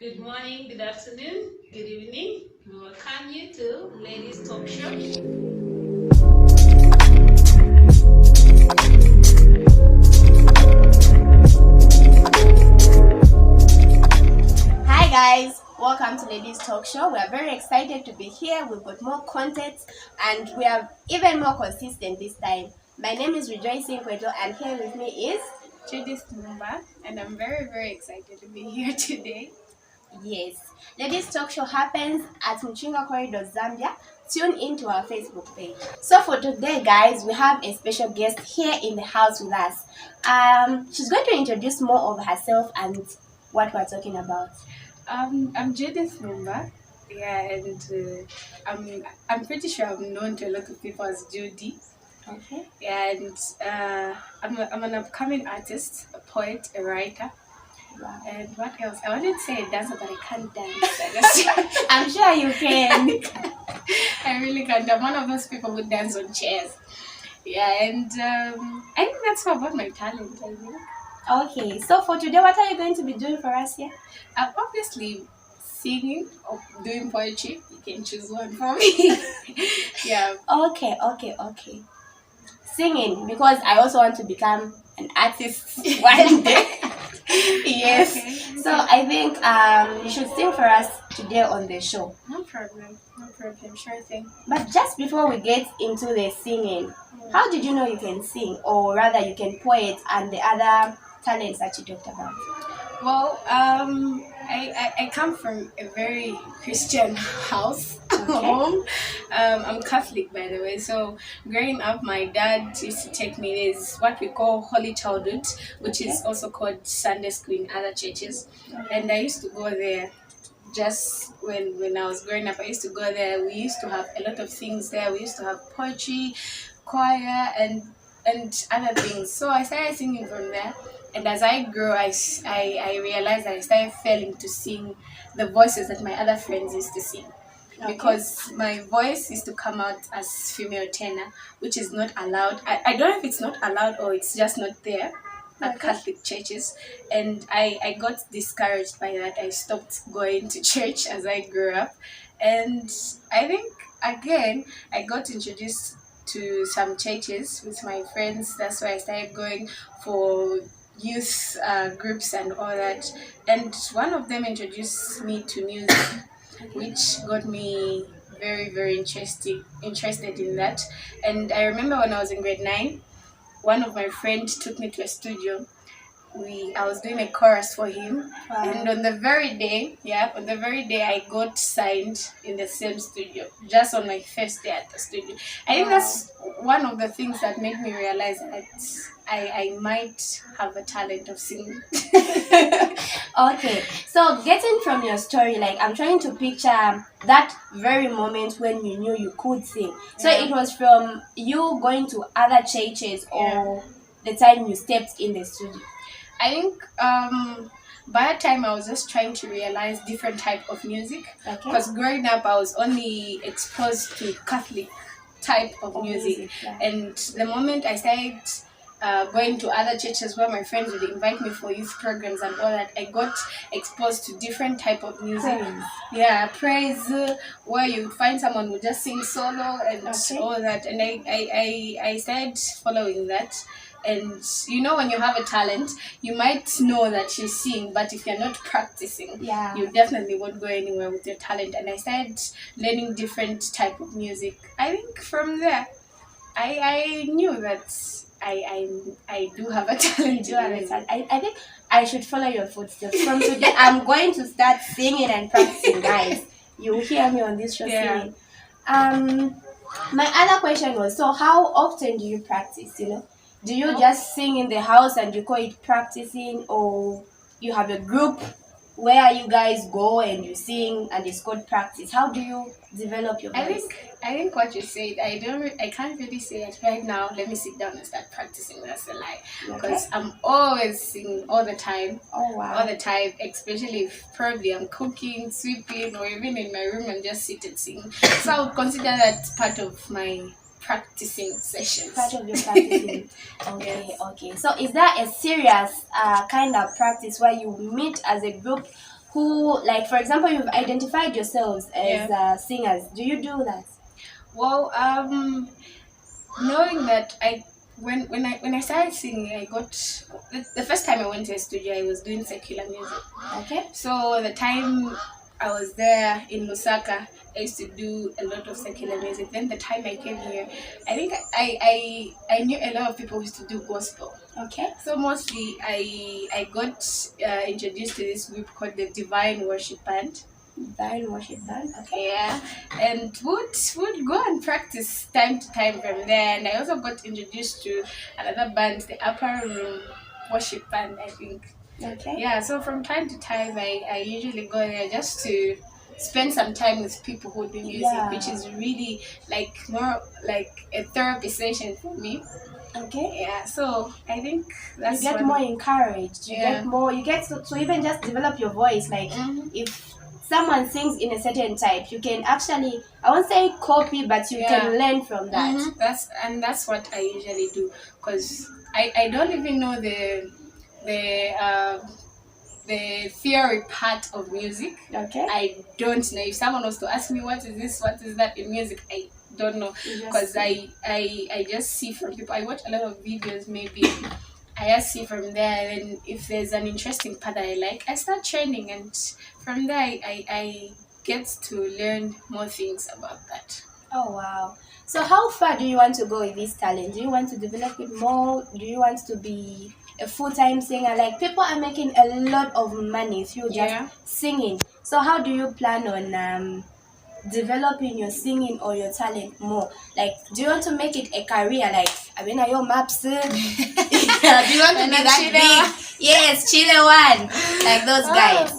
Good morning, good afternoon, good evening. We welcome you to Ladies Talk Show. Hi guys, welcome to Ladies Talk Show. We are very excited to be here. We've got more content and we are even more consistent this time. My name is Rejoicing Kweto and here with me is Judith Mumba, and I'm very excited to be here today. Yes. Ladies Talk Show happens at Mchinga Corridor, Zambia. Tune into our Facebook page. So for today, guys, we have a special guest here in the house with us. She's going to introduce more of herself and what we're talking about. I'm Judith Mumba, and I'm pretty sure I'm known to a lot of people as Judy. Okay. And I'm an upcoming artist, a poet, a writer. Wow. And what else? I wanted to say a dancer, but I can't dance. I'm sure you can. I really can't. I'm one of those people who dance on chairs. Yeah, and I think that's all about my talent. I think. Okay, so for today, what are you going to be doing for us here? Obviously, singing or doing poetry. You can choose one for me. Yeah. Okay. Singing, because I also want to become an artist one day. Yes. Okay. So I think you should sing for us today on the show. No problem. Sure thing. But just before we get into the singing, how did you know you can sing, or rather you can poet and the other talents that you talked about? Well, I come from a very Christian house. Home. I'm Catholic, by the way. So growing up, my dad used to take me. There's what we call Holy Childhood, which is also called Sunday school in other churches, and I used to go there. Just when I was growing up, I used to go there. We used to have a lot of things there. We used to have poetry, choir, and other things. So I started singing from there. And as I grew, I realized that I started failing to sing the voices that my other friends used to sing. Okay. Because my voice used to come out as female tenor, which is not allowed. I don't know if it's not allowed or it's just not there at Catholic churches. And I got discouraged by that. I stopped going to church as I grew up. And I think, again, I got introduced to some churches with my friends. That's why I started going for youth groups and all that. And one of them introduced me to music, which got me very interested in that. And I remember when I was in grade 9, one of my friends took me to a studio. I was doing a chorus for him. Wow. And on the very day I got signed in the same studio, just on my first day at the studio. I think that's one of the things that made me realize that I might have a talent of singing. Okay, so getting from your story, like I'm trying to picture that very moment when you knew you could sing. So Yeah. it was from you going to other churches or the time you stepped in the studio. I think by that time I was just trying to realize different type of music. Okay. Because growing up I was only exposed to Catholic type of music. Yeah. And the moment I started going to other churches where my friends would invite me for youth programs and all that, I got exposed to different type of music. Praise. Yeah, praise, where you find someone who just sing solo and all that. And I started following that. And you know, when you have a talent, you might know that you sing, but if you're not practicing, Yeah. you definitely won't go anywhere with your talent. And I started learning different type of music. I think from there, I knew that I do have a talent. I think I should follow your footsteps. From today, I'm going to start singing and practicing, guys. You will hear me on this show singing. My other question was, so how often do you practice? Do you just sing in the house and you call it practicing, or you have a group where you guys go and you sing and it's called practice? How do you develop your voice? I think what you said, I can't really say it right now. Let me sit down and start practicing. That's a lie, because I'm always singing all the time. Oh wow! All the time, especially if probably I'm cooking, sweeping, or even in my room and just sit and sing. So I would consider that part of my practicing sessions. Part of your practicing. Okay, Yes. okay. So is there a serious kind of practice where you meet as a group who, like, for example, you've identified yourselves as singers. Do you do that? Well, knowing that when I started singing, I got the first time I went to a studio, I was doing secular music. Okay. So the time I was there in Lusaka, I used to do a lot of secular music. Then the time I came here, I think I knew a lot of people who used to do gospel. Okay. So mostly I got introduced to this group called the Divine Worship Band. Divine Worship Band. Okay. Yeah, and would go and practice time to time from there. And I also got introduced to another band, the Upper Room Worship Band, I think. Okay. Yeah, so from time to time I usually go there just to spend some time with people who do music, which is really like more like a therapy session for me. Okay. Yeah, so I think that's you get more encouraged. You get more. You get to even just develop your voice. Like if someone sings in a certain type, you can actually, I won't say copy, but you can learn from that. That's what I usually do, because I don't even know the theory part of music. Okay. I don't know. If someone was to ask me what is this, what is that in music, I don't know, because I just see from people. I watch a lot of videos, maybe I just see from there, and if there's an interesting part that I like, I start training, and from there I get to learn more things about that. Oh wow. So how far do you want to go with this talent? Do you want to develop it more? Do you want to be a full-time singer? Like, people are making a lot of money through just singing. So how do you plan on developing your singing or your talent more? Like, do you want to make it a career? Like, I mean, are your maps? Do you want to be that big? Yes, Chile one, like those guys.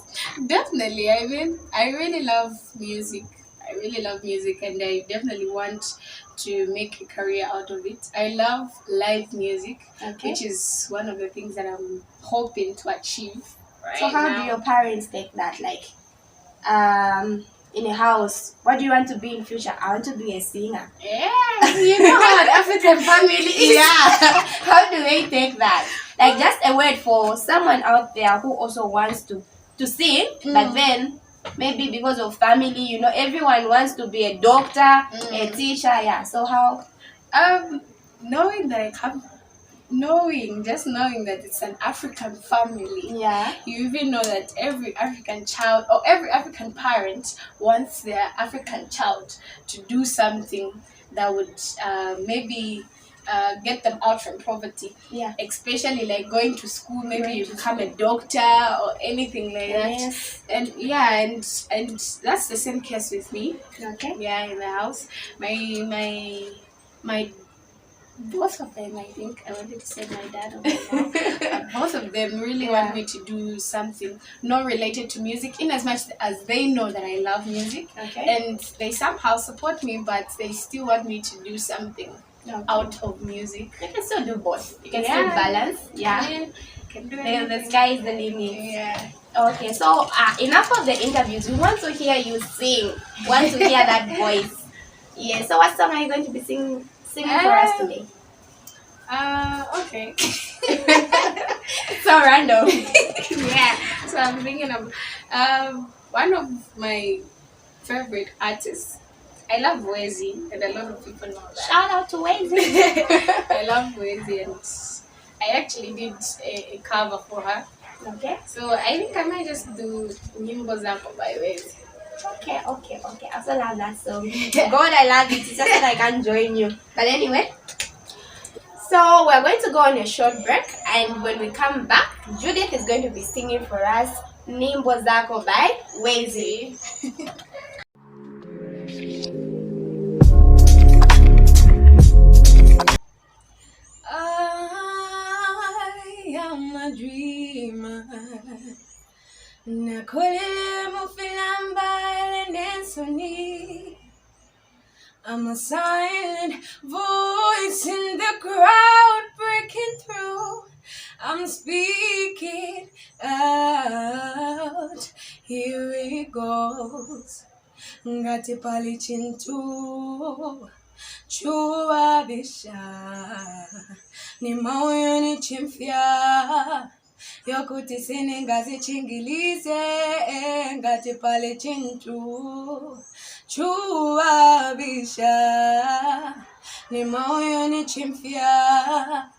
Definitely. I mean, I really love music. And I definitely want to make a career out of it. I love live music, which is one of the things that I'm hoping to achieve. So how do your parents take that? Like, in a house, what do you want to be in future? I want to be a singer. Yeah, you know how an African family is. Yeah. How do they take that? Like, just a word for someone out there who also wants to sing, but then maybe because of family, you know, everyone wants to be a doctor, a teacher. Yeah. So how? Knowing that it's an African family. Yeah. You even know that every African child or every African parent wants their African child to do something that would maybe get them out from poverty. Yeah. Especially like going to school, maybe you become a doctor or anything like that. And and that's the same case with me. Okay. Yeah, in the house. My both of them, I think. I wanted to say my dad or my mom. Both of them really want me to do something not related to music, in as much as they know that I love music. Okay. And they somehow support me, but they still want me to do something out of music. You can still do both. You can still balance. Yeah. The sky is the limit. Yeah. Okay, so enough of the interviews. We want to hear you sing. We want to hear that voice. Yeah. So what song are you going to be singing for us today? Okay. So random. Yeah. So I'm thinking of one of my favorite artists. I love Wezi, and a lot of people know that. Shout out to Wezi. I love Wezi, and I actually did a cover for her. Okay. So I think I might just do Nyimbo Zako by Wezi. Okay. I also love that song. God, I love it. It's just that I can't join you. But anyway, so we're going to go on a short break, and when we come back, Judith is going to be singing for us Nyimbo Zako by Wezi. I am a dreamer. Nakolele mufilamba lendensoni. I'm a silent voice in the crowd breaking through. I'm speaking out. Here it goes. Ngati pali chintu. Chua bisha. Ni moyo ni chimfia. Yokuti sini ngazi chingilize. ngati pale chintu chuabisha ni moyo ni chimfia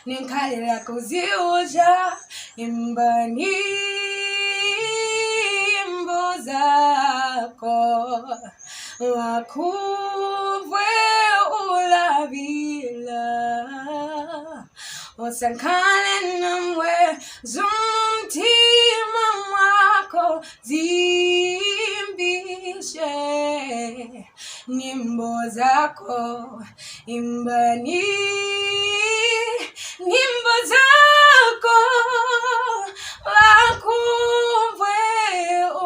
ni nkalira kuziuja imba nyimbo zako wakuvwe ulabila osankale namwe zumtima mwako zimbishe nyimbo zako imbani nyimbo zako wakuvwe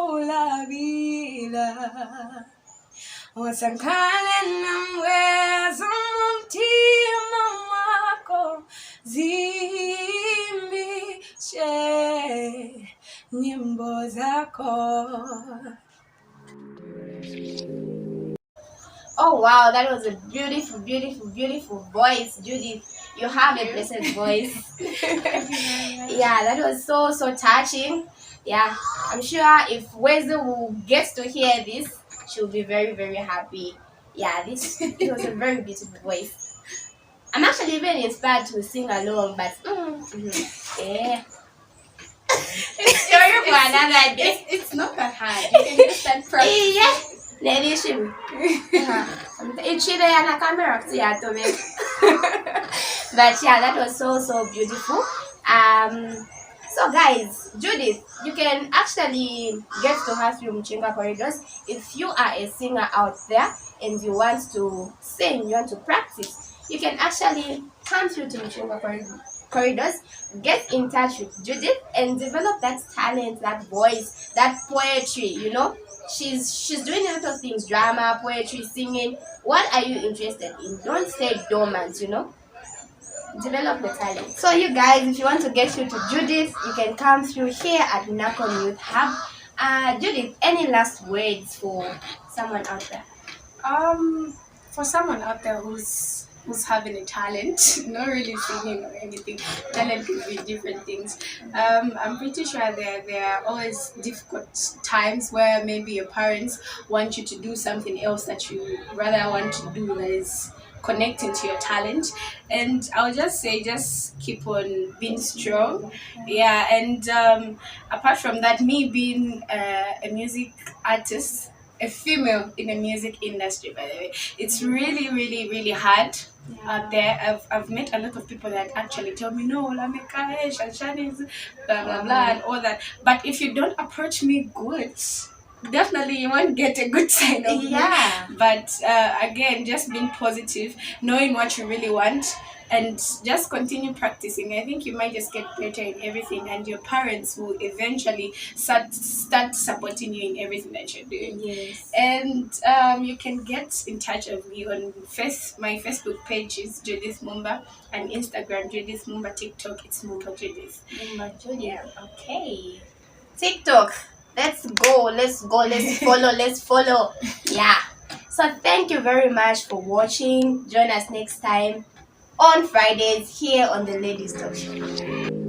ulabila wasankale namwe zumtima mwako zimbishe nyimbo zako. Oh wow, that was a beautiful, beautiful, beautiful voice, Judith. You have a blessed voice. Yeah, that was so, so touching. Yeah, I'm sure if Wesley gets to hear this, she'll be very, very happy. Yeah, it was a very beautiful voice. I'm actually even inspired to sing along, but yeah. It's story for another day. It's not that hard. You can just start practicing. Yeah. Lady Shim. It's she there on a camera. Yeah, to me. But yeah, that was so, so beautiful. So guys, Judith, you can actually get to her through Mchinga Corridors. If you are a singer out there and you want to sing, you want to practice, you can actually come through to Mchinga Corridors, get in touch with Judith and develop that talent, that voice, that poetry, you know. She's doing a lot of things, drama, poetry, singing. What are you interested in? Don't stay dormant, you know. Develop the talent. So you guys, if you want to get through to Judith, you can come through here at Nakon Youth Hub. Judith, any last words for someone out there? For someone out there who's having a talent, not really singing or anything, talent can be different things. I'm pretty sure there are always difficult times where maybe your parents want you to do something else that you rather want to do that is connecting to your talent, and I'll just say just keep on being strong. Yeah, and apart from that, me being a music artist, a female in the music industry, by the way, it's really, really, really hard out there. I've met a lot of people that actually tell me, no, Lameka, Shanshani, blah, blah, blah, and all that. But if you don't approach me good, definitely you won't get a good side of me. But again, just being positive, knowing what you really want, and just continue practicing. I think you might just get better in everything, and your parents will eventually start supporting you in everything that you're doing. Yes. And you can get in touch with me on my Facebook page is Judith Mumba, and Instagram Judith Mumba, TikTok it's Mumba Judith. Mumba Judith. Yeah. Okay. TikTok. Let's go, let's follow. Yeah. So thank you very much for watching. Join us next time on Fridays here on the Ladies Talk Show.